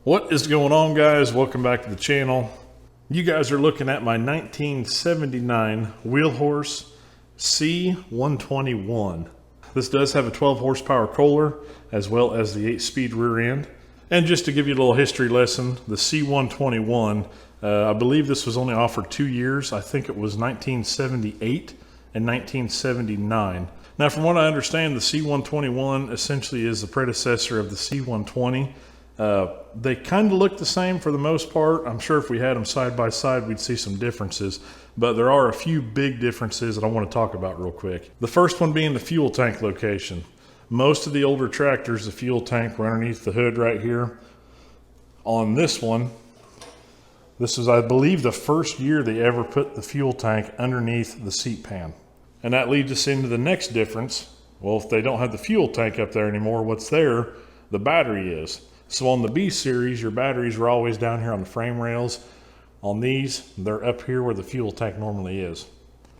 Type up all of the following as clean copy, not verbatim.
What is going on, guys? Welcome back to the channel. You guys are looking at my 1979 Wheelhorse C121. This does have a 12 horsepower Kohler as well as the 8-speed rear end. And just to give you a little history lesson, the C121, I believe this was only offered 2 years. I think it was 1978 and 1979. Now, from what I understand, the C121 essentially is the predecessor of the C120. They kind of look the same for the most part. I'm sure if we had them side by side, we'd see some differences, but there are a few big differences that I want to talk about real quick. The first one being the fuel tank location. Most of the older tractors, the fuel tank were underneath the hood right here. On this one, this is, I believe, the first year they ever put the fuel tank underneath the seat pan. And that leads us into the next difference. Well, if they don't have the fuel tank up there anymore, what's there? The battery is. So on the B series, your batteries were always down here on the frame rails. On these, they're up here where the fuel tank normally is.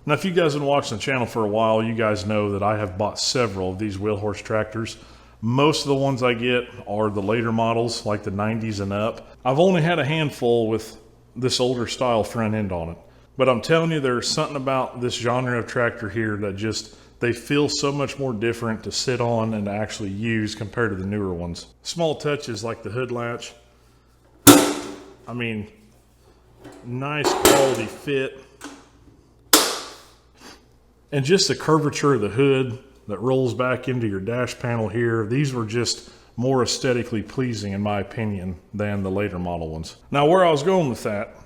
Now, if you guys have been watching the channel for a while, you guys know that I have bought several of these Wheelhorse tractors. Most of the ones I get are the later models, like the 90s and up. I've only had a handful with this older style front end on it. But I'm telling you, there's something about this genre of tractor here that just, they feel so much more different to sit on and to actually use compared to the newer ones. Small touches like the hood latch. I mean, nice quality fit. And just the curvature of the hood that rolls back into your dash panel here. These were just more aesthetically pleasing, in my opinion, than the later model ones. Now, where I was going with that,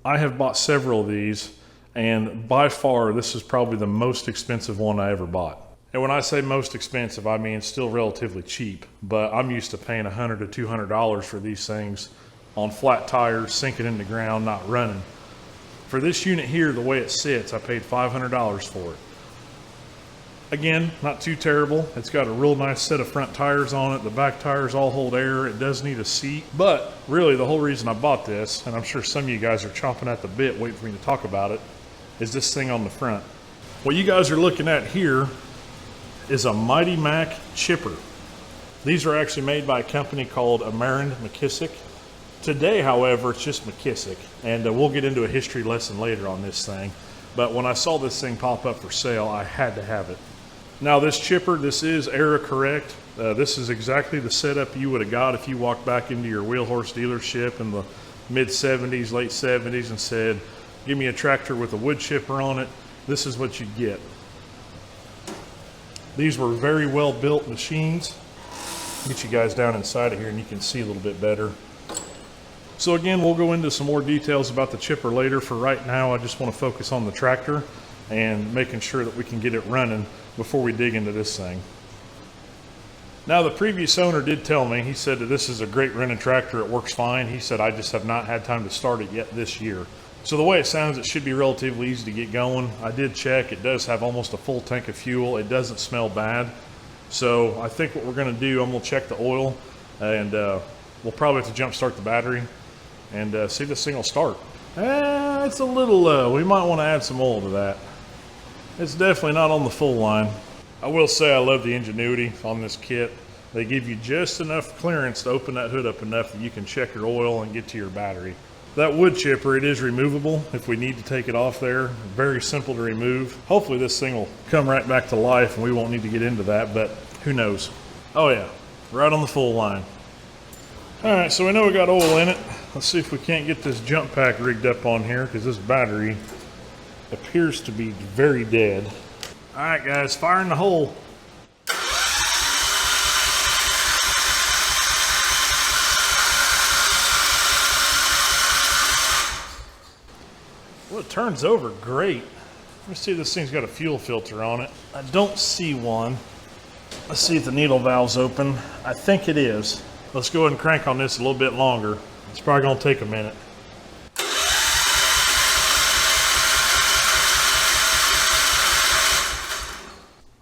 I have bought several of these, and by far this is probably the most expensive one I ever bought. And when I say most expensive, I mean it's still relatively cheap, but I'm used to paying $100 to $200 for these things on flat tires, sinking in the ground, not running. For this unit here, the way it sits, I paid $500 for it. Again, not too terrible. It's got a real nice set of front tires on it. The back tires all hold air. It does need a seat. But really, the whole reason I bought this, and I'm sure some of you guys are chomping at the bit waiting for me to talk about it, is this thing on the front. What you guys are looking at here is a Mighty Mac chipper. These are actually made by a company called MacKissic. Today, however, it's just MacKissic, and we'll get into a history lesson later on this thing. But when I saw this thing pop up for sale, I had to have it. Now, this chipper, this is era correct. This is exactly the setup you would have got if you walked back into your Wheelhorse dealership in the mid-70s, late 70s and said, give me a tractor with a wood chipper on it. This is what you'd get. These were very well built machines. Get you guys down inside of here and you can see a little bit better. So again, we'll go into some more details about the chipper later. For right now, I just want to focus on the tractor and making sure that we can get it running before we dig into this thing. Now, the previous owner did tell me, he said that this is a great running tractor, it works fine. He said, I just have not had time to start it yet this year. So the way it sounds, it should be relatively easy to get going. I did check, it does have almost a full tank of fuel. It doesn't smell bad. So I think what we're gonna do, I'm gonna check the oil, and we'll probably have to jump start the battery and see if this thing will start. It's a little low. We might want to add some oil to that. It's definitely not on the full line. I will say I love the ingenuity on this kit. They give you just enough clearance to open that hood up enough that you can check your oil and get to your battery. That wood chipper, it is removable if we need to take it off there. Very simple to remove. Hopefully this thing will come right back to life and we won't need to get into that, but who knows. Oh yeah, right on the full line. All right, so we know we got oil in it. Let's see if we can't get this jump pack rigged up on here, because this battery appears to be very dead. All right, guys, fire in the hole. Well, it turns over great. Let me see if this thing's got a fuel filter on it. I don't see one. Let's see if the needle valve's open. I think it is. Let's go ahead and crank on this a little bit longer. It's probably gonna take a minute.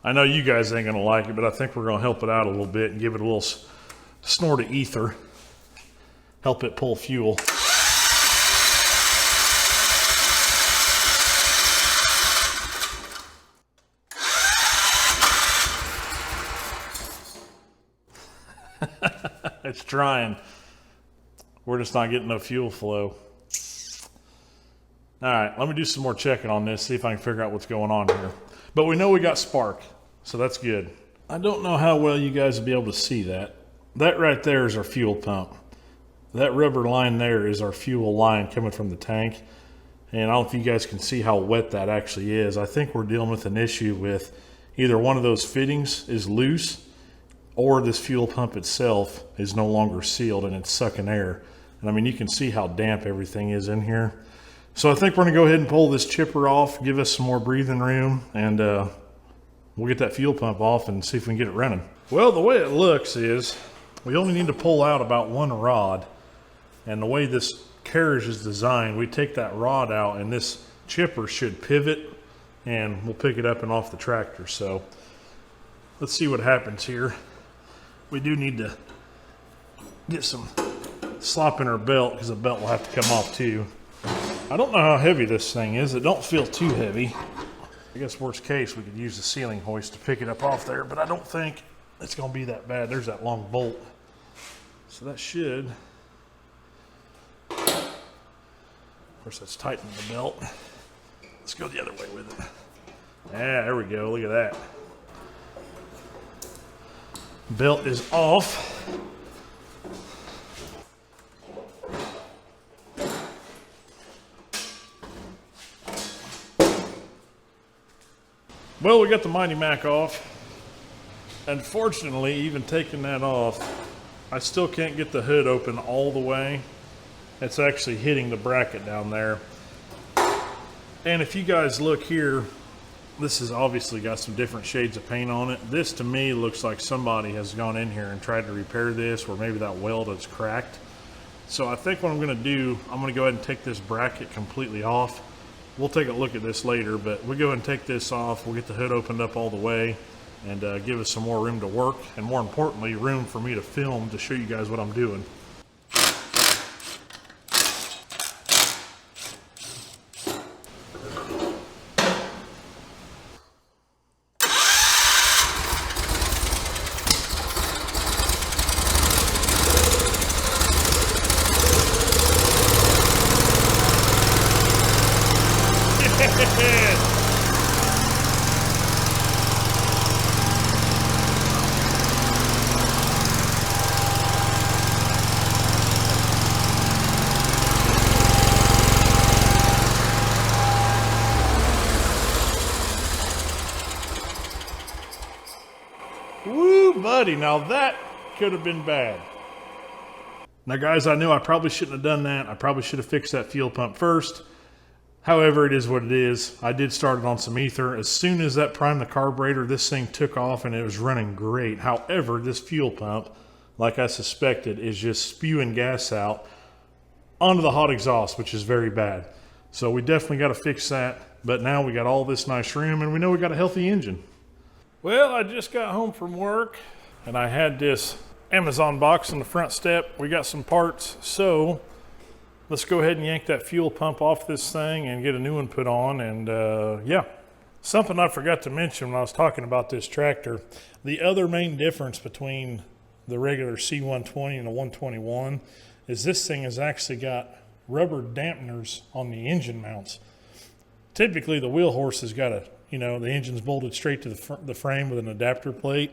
I know you guys ain't gonna like it, but I think we're gonna help it out a little bit and give it a little snort of ether. Help it pull fuel. It's trying. We're just not getting no fuel flow. All right, let me do some more checking on this, see if I can figure out what's going on here. But we know we got spark, so that's good. I don't know how well you guys will be able to see that. That right there is our fuel pump. That rubber line there is our fuel line coming from the tank. And I don't know if you guys can see how wet that actually is. I think we're dealing with an issue with either one of those fittings is loose or this fuel pump itself is no longer sealed and it's sucking air. And I mean, you can see how damp everything is in here. So I think we're gonna go ahead and pull this chipper off, give us some more breathing room, and we'll get that fuel pump off and see if we can get it running. Well, the way it looks is we only need to pull out about one rod. And the way this carriage is designed, we take that rod out and this chipper should pivot and we'll pick it up and off the tractor. So let's see what happens here. We do need to get some slop in our belt because the belt will have to come off too. I don't know how heavy this thing is. It don't feel too heavy. I guess worst case, we could use the ceiling hoist to pick it up off there, but I don't think it's gonna be that bad. There's that long bolt. So that should, of course that's tightening the belt. Let's go the other way with it. Yeah, there we go, look at that. Belt is off. Well, we got the Mighty Mac off. Unfortunately, even taking that off, I still can't get the hood open all the way. It's actually hitting the bracket down there. And if you guys look here, this has obviously got some different shades of paint on it. This to me looks like somebody has gone in here and tried to repair this, or maybe that weld is cracked. So I think what I'm gonna do, I'm gonna go ahead and take this bracket completely off. We'll take a look at this later, but we'll go ahead and take this off. We'll get the hood opened up all the way and give us some more room to work, and more importantly, room for me to film to show you guys what I'm doing. Woo, buddy, now that could have been bad. Now guys, I knew I probably shouldn't have done that. I probably should have fixed that fuel pump first. However, it is what it is. I did start it on some ether. As soon as that primed the carburetor, this thing took off and it was running great. However, this fuel pump, like I suspected, is just spewing gas out onto the hot exhaust, which is very bad. So we definitely got to fix that. But now we got all this nice room and we know we got a healthy engine. Well, I just got home from work and I had this Amazon box on the front step. We got some parts, so let's go ahead and yank that fuel pump off this thing and get a new one put on. And yeah, something I forgot to mention when I was talking about this tractor, the other main difference between the regular C120 and the 121 is this thing has actually got rubber dampeners on the engine mounts. Typically the wheel horse has got the engine's bolted straight to the frame with an adapter plate.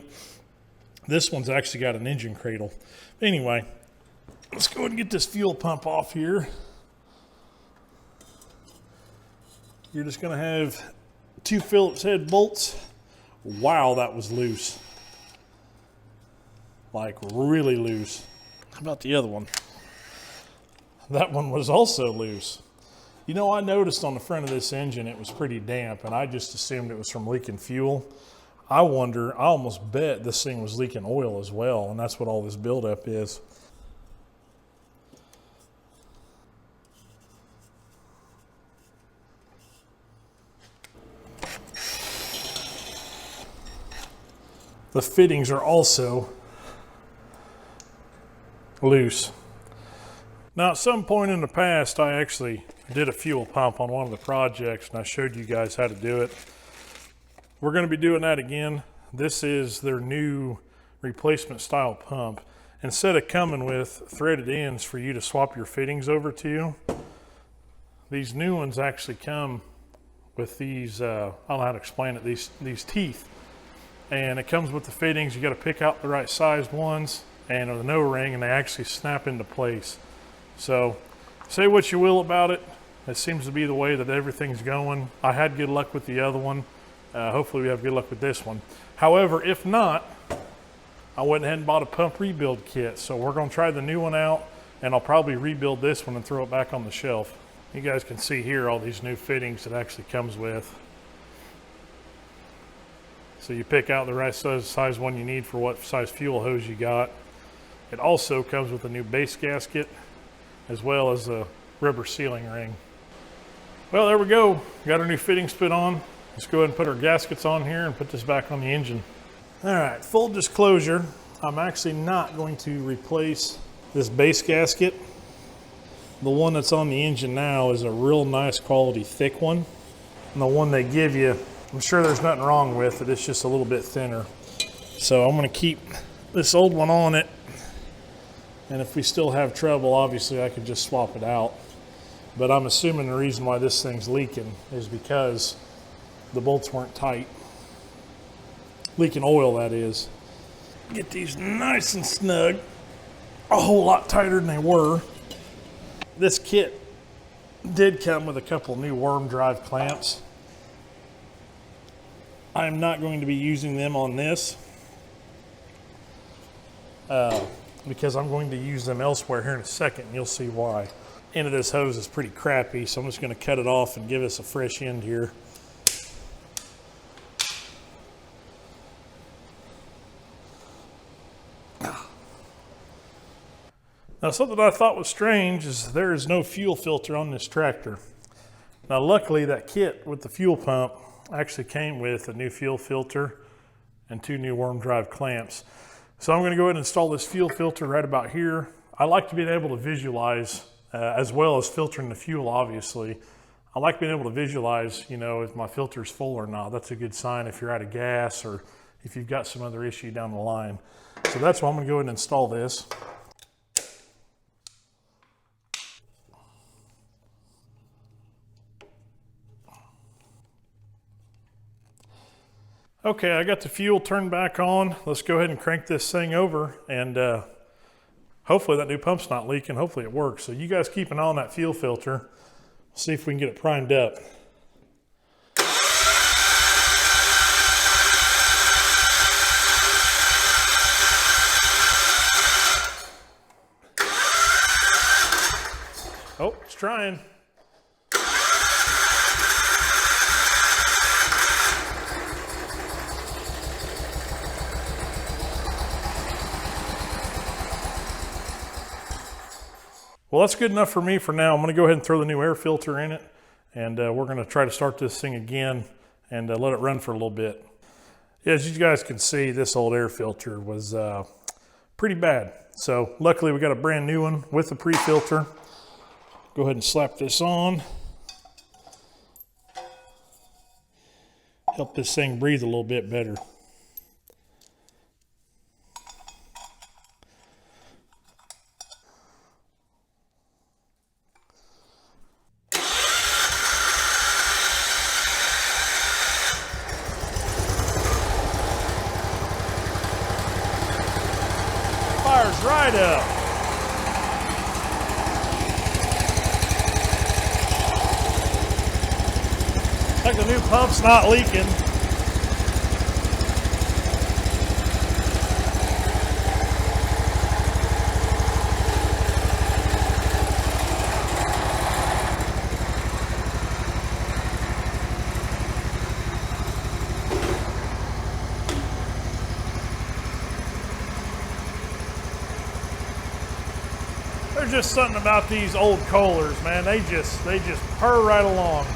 This one's actually got an engine cradle. Anyway, let's go ahead and get this fuel pump off here. You're just gonna have 2 Phillips head bolts. Wow, that was loose. Like really loose. How about the other one? That one was also loose. You know, I noticed on the front of this engine it was pretty damp, and I just assumed it was from leaking fuel. I almost bet this thing was leaking oil as well, and that's what all this buildup is. The fittings are also loose. Now, at some point in the past, I actually did a fuel pump on one of the projects, and I showed you guys how to do it. We're going to be doing that again. This is their new replacement style pump, instead of coming with threaded ends for you to swap your fittings over to, these new ones actually come with these, I don't know how to explain it, these teeth. And it comes with the fittings. You got to pick out the right sized ones and with no ring, and they actually snap into place. So say what you will about it. It seems to be the way that everything's going. I had good luck with the other one. Hopefully we have good luck with this one. However, if not, I went ahead and bought a pump rebuild kit. So we're going to try the new one out, and I'll probably rebuild this one and throw it back on the shelf. You guys can see here all these new fittings it actually comes with. So you pick out the right size one you need for what size fuel hose you got. It also comes with a new base gasket as well as a rubber sealing ring. Well, there we go. Got our new fittings put on. Let's go ahead and put our gaskets on here and put this back on the engine. All right, full disclosure, I'm actually not going to replace this base gasket. The one that's on the engine now is a real nice quality thick one. And the one they give you, I'm sure there's nothing wrong with it, it's just a little bit thinner. So I'm gonna keep this old one on it. And if we still have trouble, obviously I could just swap it out. But I'm assuming the reason why this thing's leaking is because the bolts weren't tight. Leaking oil, that is. Get these nice and snug, a whole lot tighter than they were. This kit did come with a couple new worm drive clamps. I'm not going to be using them on this because I'm going to use them elsewhere here in a second, and you'll see why. End of this hose is pretty crappy, so I'm just going to cut it off and give us a fresh end here. Now, something I thought was strange is there is no fuel filter on this tractor. Now, luckily that kit with the fuel pump actually came with a new fuel filter and 2 new worm drive clamps. So I'm going to go ahead and install this fuel filter right about here. I like to be able to visualize as well as filtering the fuel, obviously. I like being able to visualize, you know, if my filter's full or not. That's a good sign if you're out of gas or if you've got some other issue down the line. So that's why I'm going to go ahead and install this. Okay, I got the fuel turned back on. Let's go ahead and crank this thing over, and hopefully that new pump's not leaking. Hopefully it works. So you guys keep an eye on that fuel filter. See if we can get it primed up. Oh, it's trying. Well, that's good enough for me for now. I'm going to go ahead and throw the new air filter in it, and we're going to try to start this thing again and let it run for a little bit. Yeah, as you guys can see, this old air filter was pretty bad. So luckily we got a brand new one with the pre-filter. Go ahead and slap this on. Help this thing breathe a little bit better. Fires right up. Like the new pump's not leaking. There's just something about these old Kohlers, man. They just purr right along.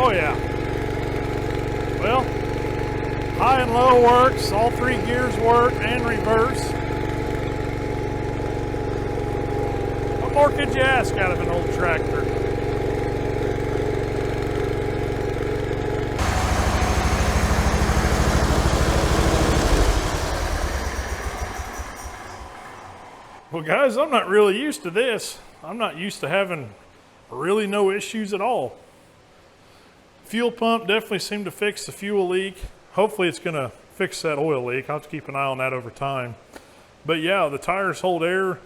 Oh yeah. Well, high and low works, all 3 gears work, and reverse. What more could you ask out of an old tractor? Well guys, I'm not really used to this. I'm not used to having really no issues at all. Fuel pump definitely seemed to fix the fuel leak. Hopefully it's gonna fix that oil leak. I'll have to keep an eye on that over time. But yeah, the tires hold air,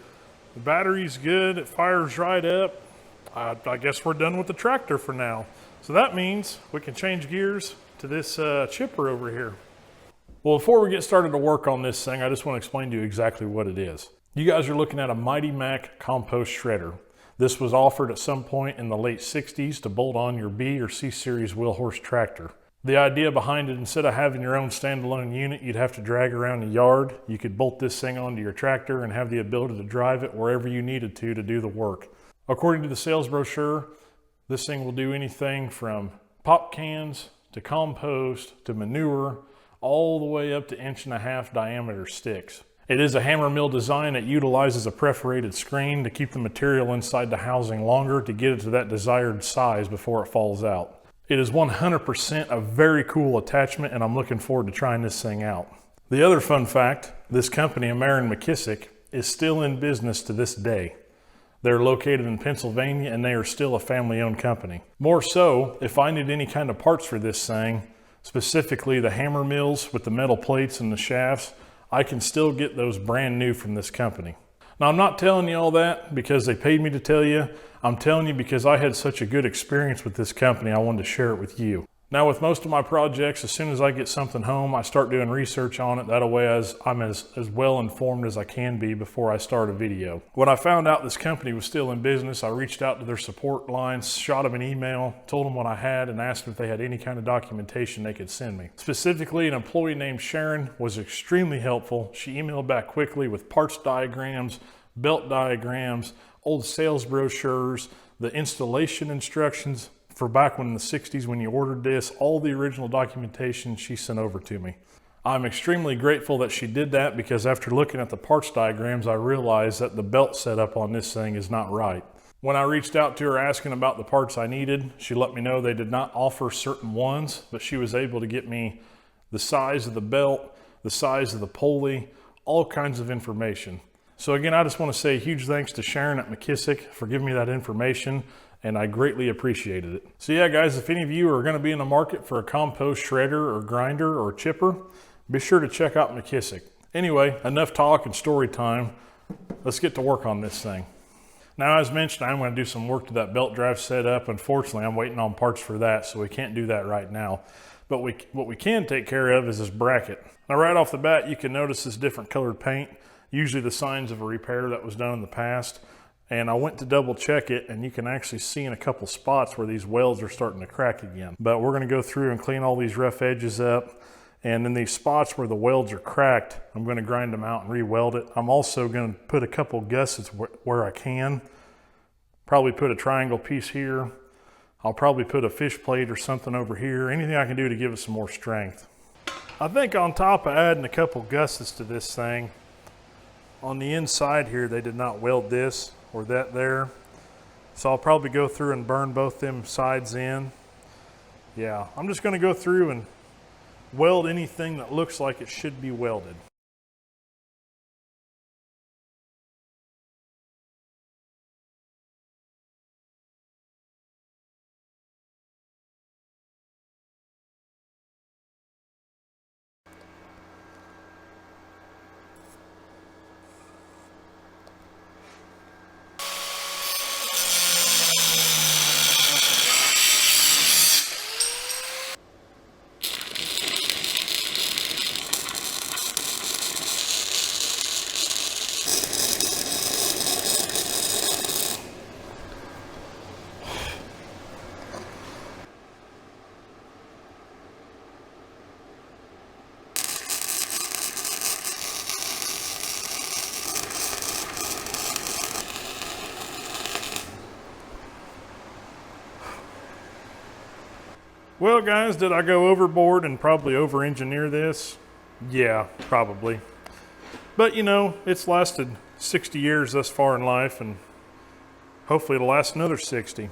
the battery's good, it fires right up. I guess we're done with the tractor for now. So that means we can change gears to this chipper over here. Well, before we get started to work on this thing, I just want to explain to you exactly what it is. You guys are looking at a Mighty Mac compost shredder. This was offered at some point in the late 60s to bolt on your B or C series wheel horse tractor. The idea behind it, instead of having your own standalone unit you'd have to drag around the yard, you could bolt this thing onto your tractor and have the ability to drive it wherever you needed to do the work. According to the sales brochure, this thing will do anything from pop cans to compost to manure, all the way up to 1.5-inch diameter sticks. It is a hammer mill design that utilizes a perforated screen to keep the material inside the housing longer to get it to that desired size before it falls out. It is 100% a very cool attachment, and I'm looking forward to trying this thing out. The other fun fact, this company, MacKissic, is still in business to this day. They're located in Pennsylvania and they are still a family-owned company. More so, if I need any kind of parts for this thing, specifically the hammer mills with the metal plates and the shafts, I can still get those brand new from this company. Now, I'm not telling you all that because they paid me to tell you. I'm telling you because I had such a good experience with this company, I wanted to share it with you. Now, with most of my projects, as soon as I get something home, I start doing research on it. That way I'm as well informed as I can be before I start a video. When I found out this company was still in business, I reached out to their support lines, shot them an email, told them what I had, and asked if they had any kind of documentation they could send me. Specifically, an employee named Sharon was extremely helpful. She emailed back quickly with parts diagrams, belt diagrams, old sales brochures, the installation instructions, for back when in the 60s when you ordered this, all the original documentation she sent over to me. I'm extremely grateful that she did that because after looking at the parts diagrams, I realized that the belt setup on this thing is not right. When I reached out to her asking about the parts I needed, she let me know they did not offer certain ones, but she was able to get me the size of the belt, the size of the pulley, all kinds of information. So again, I just want to say a huge thanks to Sharon at MacKissic for giving me that information, and I greatly appreciated it. So yeah, guys, if any of you are going to be in the market for a compost shredder or grinder or chipper, be sure to check out MacKissic. Anyway, enough talk and story time. Let's get to work on this thing. Now, as mentioned, I'm going to do some work to that belt drive setup. Unfortunately, I'm waiting on parts for that, so we can't do that right now. But what we can take care of is this bracket. Now, right off the bat, you can notice this different colored paint, usually the signs of a repair that was done in the past. And I went to double check it, and you can actually see in a couple spots where these welds are starting to crack again. But we're gonna go through and clean all these rough edges up. And in these spots where the welds are cracked, I'm gonna grind them out and re-weld it. I'm also gonna put a couple gussets where I can. Probably put a triangle piece here. I'll probably put a fish plate or something over here. Anything I can do to give it some more strength. I think on top of adding a couple gussets to this thing, on the inside here, they did not weld this or that there. So I'll probably go through and burn both them sides in. Yeah, I'm just gonna go through and weld anything that looks like it should be welded. Well, guys, did I go overboard and probably over-engineer this? Yeah, probably. But, you know, it's lasted 60 years thus far in life, and hopefully it'll last another 60.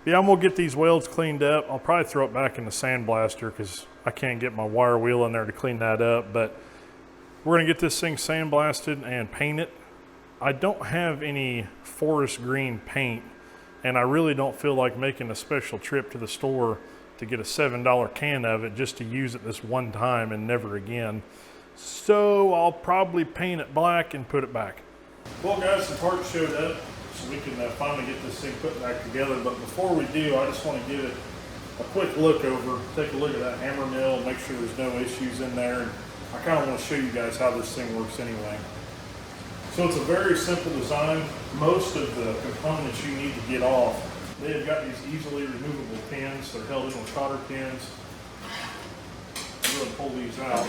Yeah, I'm going to get these welds cleaned up. I'll probably throw it back in the sandblaster because I can't get my wire wheel in there to clean that up. But we're going to get this thing sandblasted and paint it. I don't have any forest green paint, and I really don't feel like making a special trip to the store to get a $7 can of it just to use it this one time and never again. So I'll probably paint it black and put it back. Well, guys, the parts showed up, so we can finally get this thing put back together. But before we do, I just want to give it a quick look over, take a look at that hammer mill, make sure there's no issues in there. And I kind of want to show you guys how this thing works anyway. So it's a very simple design. Most of the components you need to get off, they have got these easily removable pins. They're held in with cotter pins. I'm going to pull these out.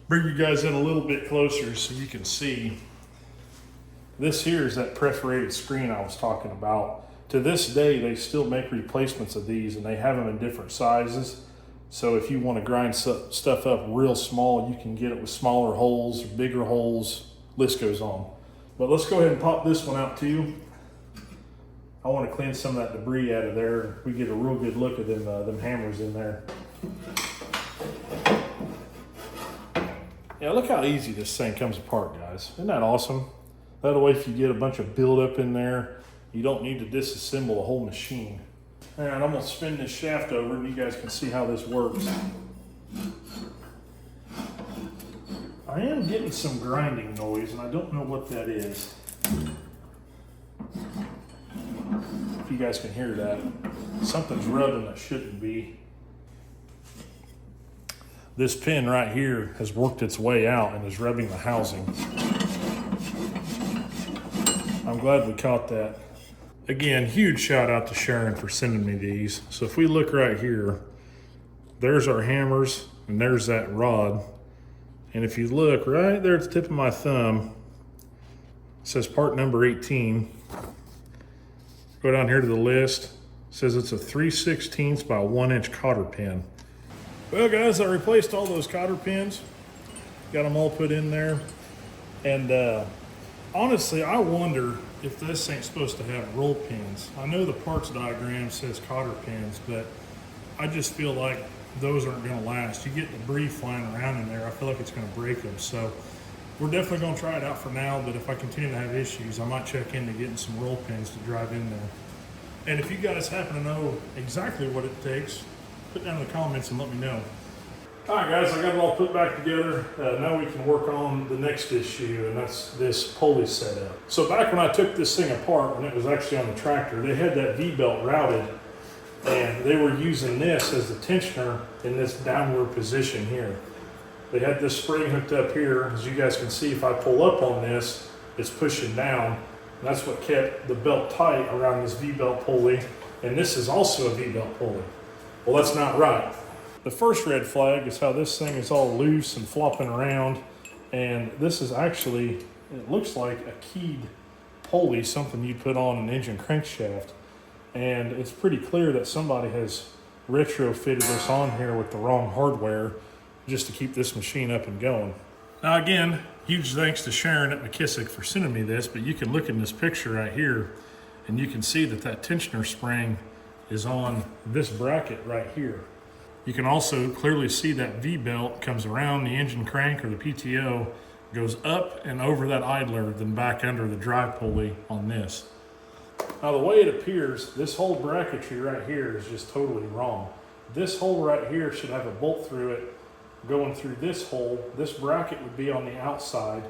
Bring you guys in a little bit closer so you can see. This here is that perforated screen I was talking about. To this day, they still make replacements of these, and they have them in different sizes. So if you want to grind stuff up real small, you can get it with smaller holes, bigger holes, list goes on. But let's go ahead and pop this one out too. I want to clean some of that debris out of there. We get a real good look at them hammers in there. Yeah, look how easy this thing comes apart, guys. Isn't that awesome? That way, if you get a bunch of buildup in there, you don't need to disassemble the whole machine. All right, I'm gonna spin this shaft over and you guys can see how this works. I am getting some grinding noise and I don't know what that is. If you guys can hear that. Something's rubbing that shouldn't be. This pin right here has worked its way out and is rubbing the housing. I'm glad we caught that. Again, huge shout out to Sharon for sending me these. So if we look right here, there's our hammers and there's that rod. And if you look right there at the tip of my thumb, it says part number 18. Go down here to the list. It says it's a 3/16 by 1 inch cotter pin. Well, guys, I replaced all those cotter pins. Got them all put in there. And honestly, I wonder if this ain't supposed to have roll pins. I know the parts diagram says cotter pins, but I just feel like those aren't gonna last. You get debris flying around in there, I feel like it's gonna break them. So we're definitely gonna try it out for now, but if I continue to have issues, I might check into getting some roll pins to drive in there. And if you guys happen to know exactly what it takes, put down in the comments and let me know. All right, guys, I got it all put back together. Now we can work on the next issue, and that's this pulley setup. So back when I took this thing apart, when it was actually on the tractor, they had that V-belt routed, and they were using this as the tensioner in this downward position here. They had this spring hooked up here. As you guys can see, if I pull up on this, it's pushing down. And that's what kept the belt tight around this V-belt pulley. And this is also a V-belt pulley. Well, that's not right. The first red flag is how this thing is all loose and flopping around. And this is actually, it looks like a keyed pulley, something you'd put on an engine crankshaft. And it's pretty clear that somebody has retrofitted this on here with the wrong hardware just to keep this machine up and going. Now again, huge thanks to Sharon at MacKissic for sending me this, but you can look in this picture right here and you can see that that tensioner spring is on this bracket right here. You can also clearly see that V-belt comes around the engine crank or the PTO, goes up and over that idler, then back under the drive pulley on this. Now the way it appears, this whole bracketry right here is just totally wrong. This hole right here should have a bolt through it going through this hole. This bracket would be on the outside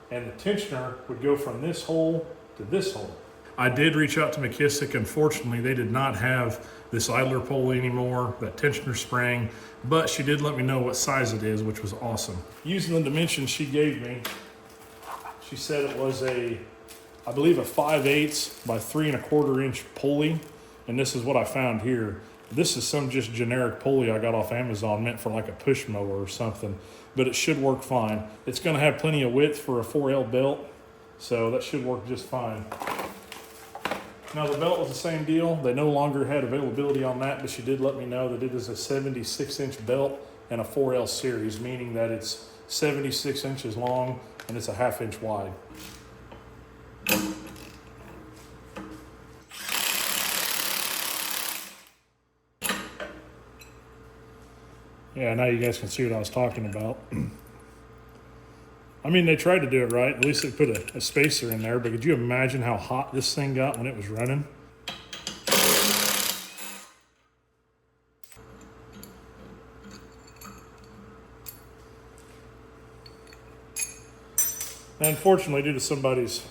and the tensioner would go from this hole to this hole. I did reach out to MacKissic. Unfortunately, they did not have this idler pulley anymore, that tensioner spring, but she did let me know what size it is, which was awesome. Using the dimensions she gave me, she said it was I believe a 5/8 by 3 1/4 inch pulley, and this is what I found here. This is some just generic pulley I got off Amazon, meant for like a push mower or something, but it should work fine. It's gonna have plenty of width for a 4L belt, so that should work just fine. Now the belt was the same deal. They no longer had availability on that, but she did let me know that it is a 76-inch belt and a 4L series, meaning that it's 76 inches long and it's a 1/2 inch wide. Yeah, now you guys can see what I was talking about. I mean, they tried to do it right. At least they put a spacer in there, but could you imagine how hot this thing got when it was running? Now, unfortunately, due to somebody's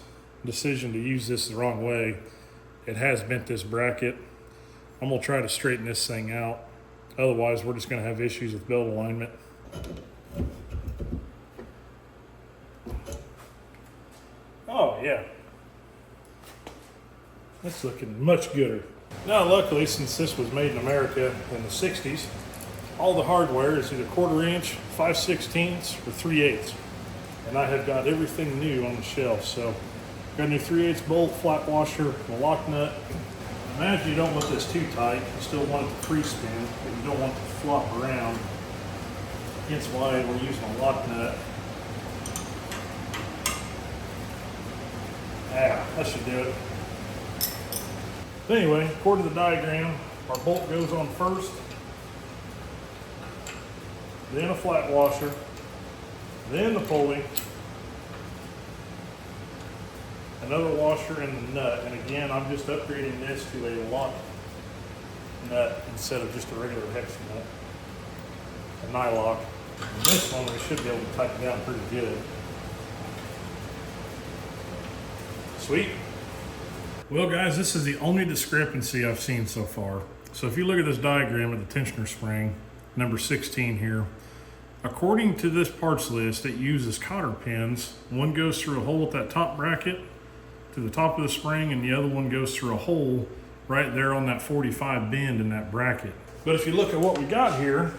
decision to use this the wrong way, it has bent this bracket. I'm gonna try to straighten this thing out. Otherwise, we're just gonna have issues with belt alignment. Oh yeah, that's looking much gooder. Now luckily, since this was made in America in the 60s, all the hardware is either 1/4 inch, 5/16 or 3/8. And I have got everything new on the shelf. So got a new 3/8 bolt, flat washer, and a lock nut. Imagine you don't want this too tight. You still want it to free spin, but you don't want it to flop around. Hence why we're using a lock nut. Yeah, that should do it. But anyway, according to the diagram, our bolt goes on first, then a flat washer, then the pulley, another washer, and the nut. And again, I'm just upgrading this to a lock nut instead of just a regular hex nut, a nylock. And this one we should be able to tighten down pretty good. Sweet. Well guys, this is the only discrepancy I've seen so far. So if you look at this diagram of the tensioner spring, number 16 here, according to this parts list, it uses cotter pins. One goes through a hole at that top bracket to the top of the spring, and the other one goes through a hole right there on that 45 bend in that bracket. But if you look at what we got here,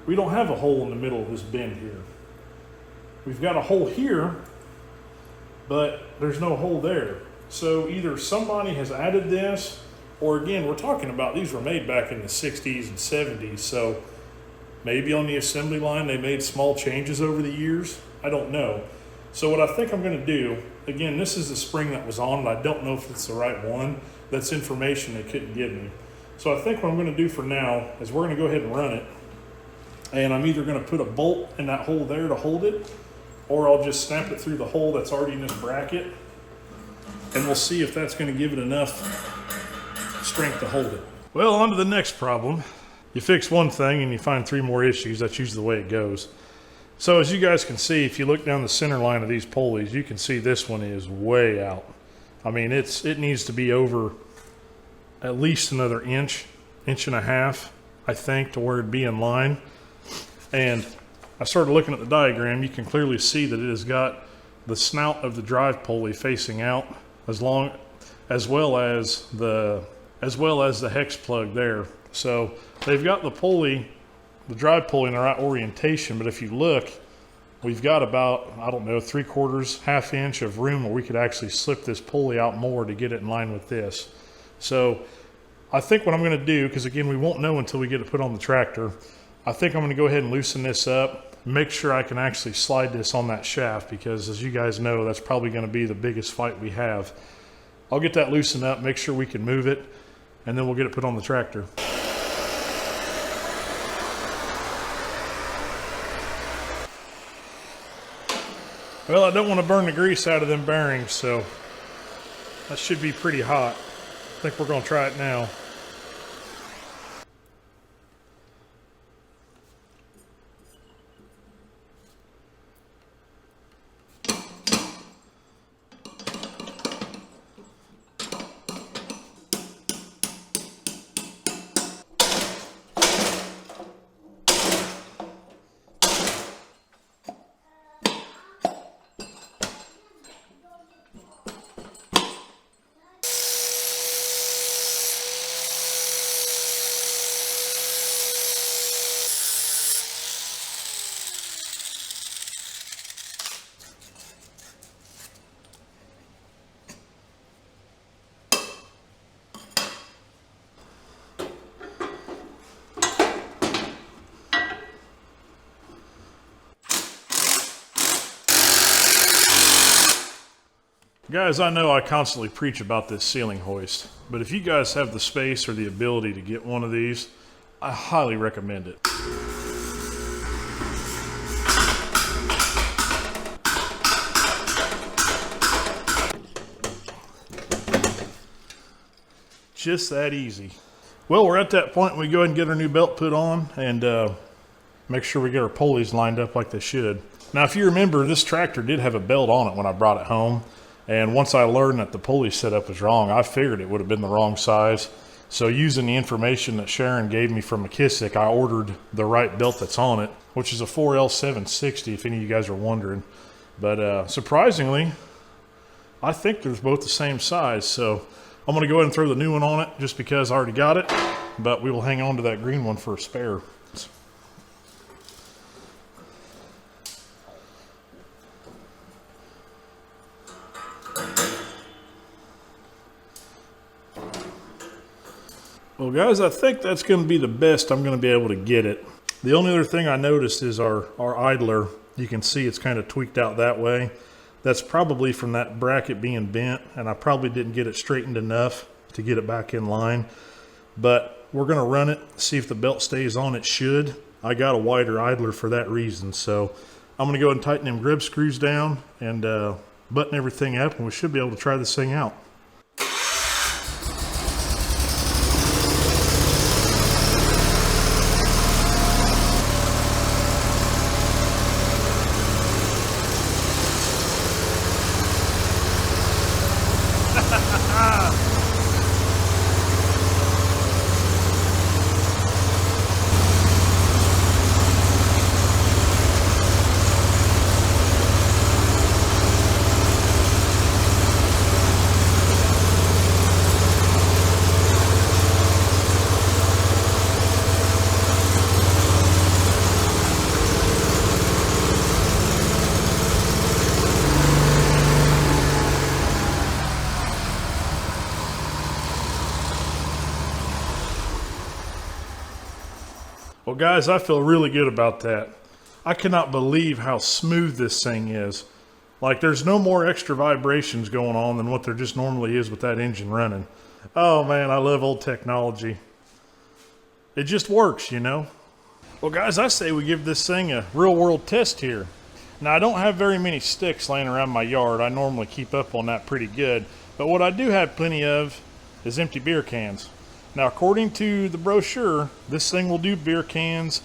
we don't have a hole in the middle of this bend here. We've got a hole here, but there's no hole there. So either somebody has added this, or again, we're talking about these were made back in the 60s and 70s. So maybe on the assembly line, they made small changes over the years. I don't know. So what I think I'm gonna do, again, this is the spring that was on, and I don't know if it's the right one. That's information they couldn't give me. So I think what I'm gonna do for now is we're gonna go ahead and run it. And I'm either gonna put a bolt in that hole there to hold it, or I'll just snap it through the hole that's already in this bracket, and we'll see if that's gonna give it enough strength to hold it. Well, on to the next problem. You fix one thing and you find 3 more issues. That's usually the way it goes. So as you guys can see, if you look down the center line of these pulleys, you can see this one is way out. I mean, it needs to be over at least another inch, inch and a half, I think, to where it'd be in line. And I started looking at the diagram. You can clearly see that it has got the snout of the drive pulley facing out, as well as the hex plug there. So they've got the pulley, the drive pulley, in the right orientation, but if you look, we've got about, I don't know, 3/4, 1/2 inch of room where we could actually slip this pulley out more to get it in line with this. So I think what I'm gonna do, because again, we won't know until we get it put on the tractor, I think I'm gonna go ahead and loosen this up, make sure I can actually slide this on that shaft, because as you guys know, that's probably gonna be the biggest fight we have. I'll get that loosened up, make sure we can move it, and then we'll get it put on the tractor. Well, I don't want to burn the grease out of them bearings, so that should be pretty hot. I think we're going to try it now. Guys, I know I constantly preach about this ceiling hoist, but if you guys have the space or the ability to get one of these, I highly recommend it. Just that easy. Well, we're at that point we go ahead and get our new belt put on and make sure we get our pulleys lined up like they should. Now, if you remember, this tractor did have a belt on it when I brought it home. And once I learned that the pulley setup was wrong, I figured it would have been the wrong size. So using the information that Sharon gave me from MacKissic, I ordered the right belt that's on it, which is a 4L760, if any of you guys are wondering. But surprisingly, I think they're both the same size. So I'm going to go ahead and throw the new one on it just because I already got it. But we will hang on to that green one for a spare. Well, guys, I think that's going to be the best I'm going to be able to get it. The only other thing I noticed is our idler. You can see it's kind of tweaked out that way. That's probably from that bracket being bent, and I probably didn't get it straightened enough to get it back in line. But we're going to run it, see if the belt stays on. It should. I got a wider idler for that reason. So I'm going to go ahead and tighten them grip screws down and button everything up, and we should be able to try this thing out. Well, guys, I feel really good about that. I cannot believe how smooth this thing is. Like, there's no more extra vibrations going on than what there just normally is with that engine running. Oh, man, I love old technology. It just works, you know? Well, guys, I say we give this thing a real-world test here. Now, I don't have very many sticks laying around my yard. I normally keep up on that pretty good. But what I do have plenty of is empty beer cans. Now, according to the brochure, this thing will do beer cans.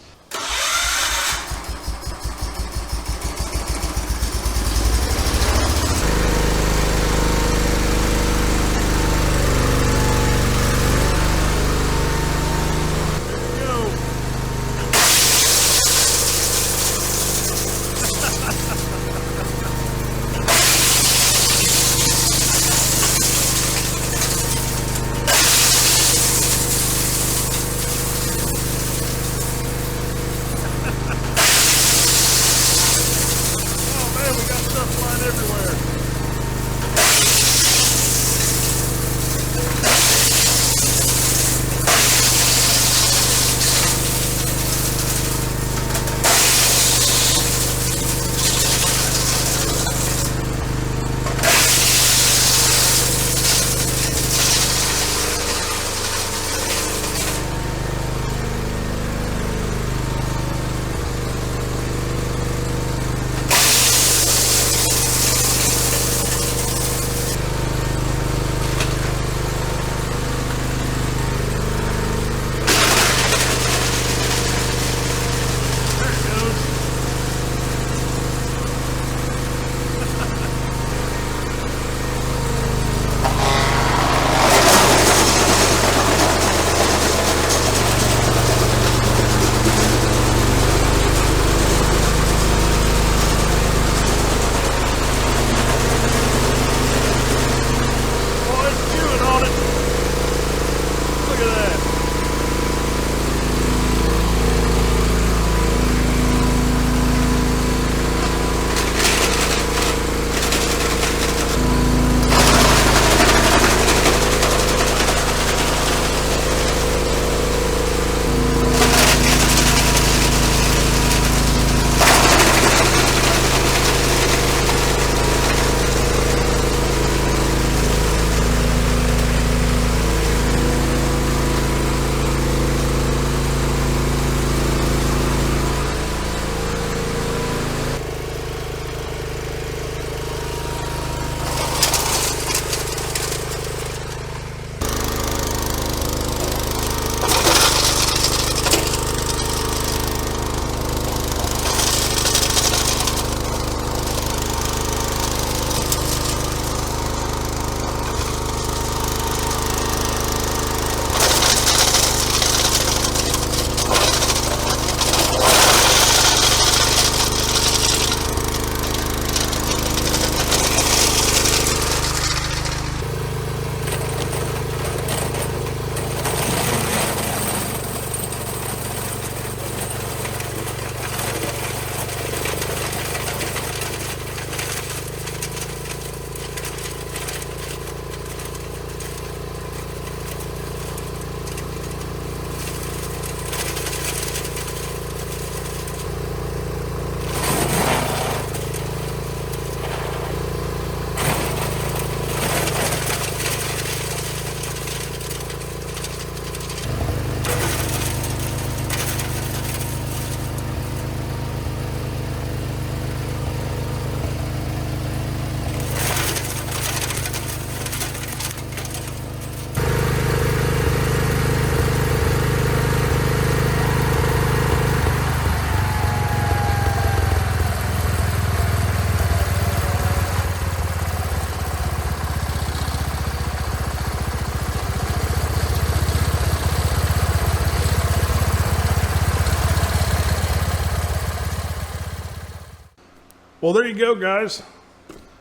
Well, there you go, guys.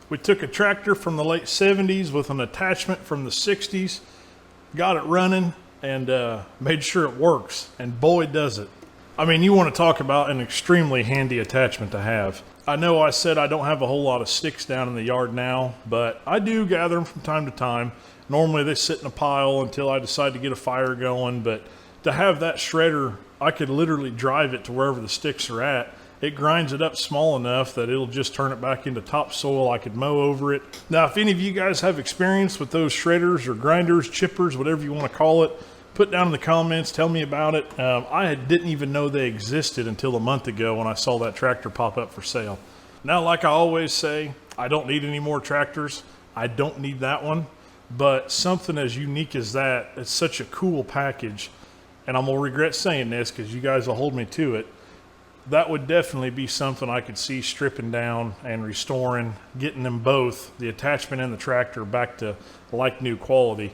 We took a tractor from the late 70s with an attachment from the 60s, got it running, and made sure it works. And boy, does it. I mean, you want to talk about an extremely handy attachment to have. I know I said I don't have a whole lot of sticks down in the yard now, but I do gather them from time to time. Normally they sit in a pile until I decide to get a fire going, but to have that shredder, I could literally drive it to wherever the sticks are at. It grinds it up small enough that it'll just turn it back into topsoil. I could mow over it. Now, if any of you guys have experience with those shredders or grinders, chippers, whatever you want to call it, put down in the comments, tell me about it. I didn't even know they existed until a month ago when I saw that tractor pop up for sale. Now, like I always say, I don't need any more tractors. I don't need that one, but something as unique as that, it's such a cool package, and I'm gonna regret saying this because you guys will hold me to it. That would definitely be something I could see stripping down and restoring, getting them both, the attachment and the tractor, back to like new quality.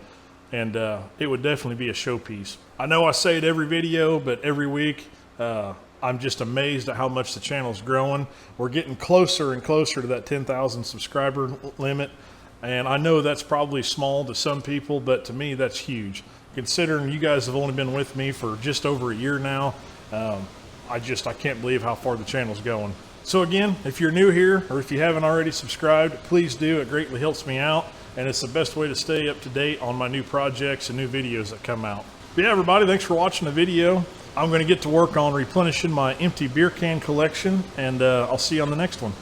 And it would definitely be a showpiece. I know I say it every video, but every week, I'm just amazed at how much the channel's growing. We're getting closer and closer to that 10,000 subscriber limit. And I know that's probably small to some people, but to me, that's huge. Considering you guys have only been with me for just over a year now, I can't believe how far the channel's going. So again, if you're new here, or if you haven't already subscribed, please do. It greatly helps me out, and it's the best way to stay up to date on my new projects and new videos that come out. But yeah, everybody, thanks for watching the video. I'm gonna get to work on replenishing my empty beer can collection, and I'll see you on the next one.